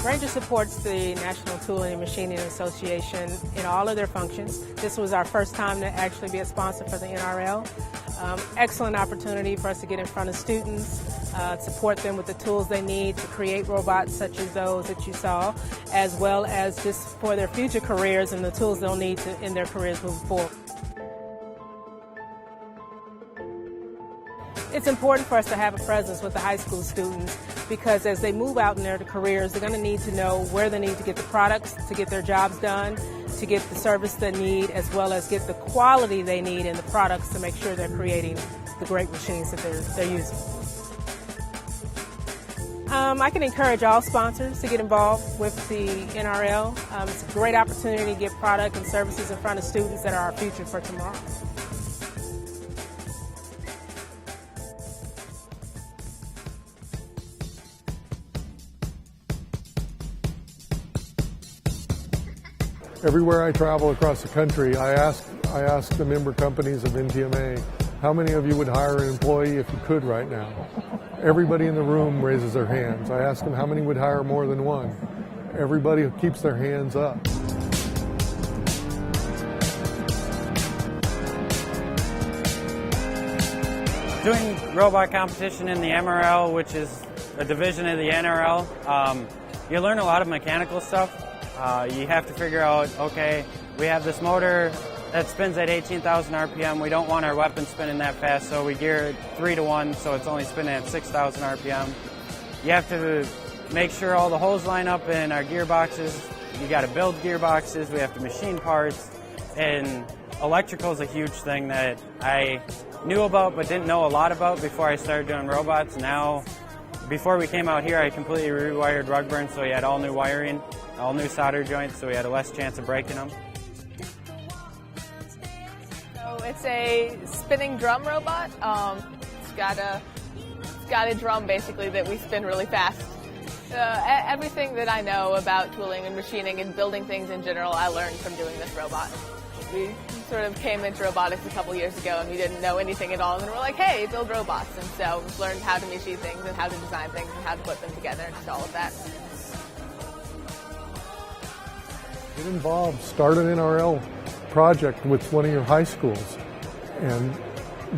Ranger supports the National Tooling and Machining Association in all of their functions. This was our first time to actually be a sponsor for the NRL. Excellent opportunity for us to get in front of students, support them with the tools they need to create robots such as those that you saw, as well as just for their future careers and the tools they'll need in their careers moving forward. It's important for us to have a presence with the high school students because as they move out in their careers, they're going to need to know where they need to get the products to get their jobs done, to get the service they need, as well as get the quality they need in the products to make sure they're creating the great machines that they're using. I can encourage all sponsors to get involved with the NRL. It's a great opportunity to get product and services in front of students that are our future for tomorrow. Everywhere I travel across the country, I ask the member companies of NTMA, how many of you would hire an employee if you could right now? Everybody in the room raises their hands. I ask them how many would hire more than one. Everybody keeps their hands up. Doing robot competition in the MRL, which is a division of the NRL, you learn a lot of mechanical stuff. You have to figure out, okay, we have this motor that spins at 18,000 RPM. We don't want our weapon spinning that fast, so we gear it 3-to-1, so it's only spinning at 6,000 RPM. You have to make sure all the holes line up in our gearboxes. You got to build gearboxes. We have to machine parts, and electrical is a huge thing that I knew about but didn't know a lot about before I started doing robots. Now, before we came out here, I completely rewired Rugburn, so we had all new wiring, all new solder joints, so we had a less chance of breaking them. So it's a spinning drum robot. It's got a drum basically that we spin really fast. Everything that I know about tooling and machining and building things in general, I learned from doing this robot. We sort of came into robotics a couple years ago and we didn't know anything at all, and then we're like, hey, build robots. And so we've learned how to machine things and how to design things and how to put them together and just all of that. Get involved, start an NRL project with one of your high schools and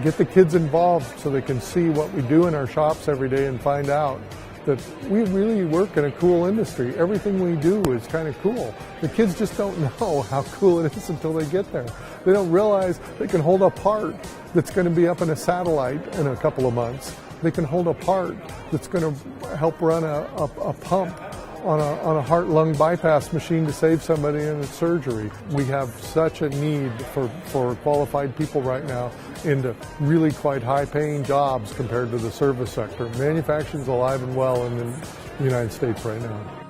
get the kids involved so they can see what we do in our shops every day and find out that we really work in a cool industry. Everything we do is kind of cool. The kids just don't know how cool it is until they get there. They don't realize they can hold a part that's going to be up in a satellite in a couple of months. They can hold a part that's going to help run a pump on a heart-lung bypass machine to save somebody in a surgery. We have such a need for qualified people right now into really quite high-paying jobs compared to the service sector. Manufacturing's alive and well in the United States right now.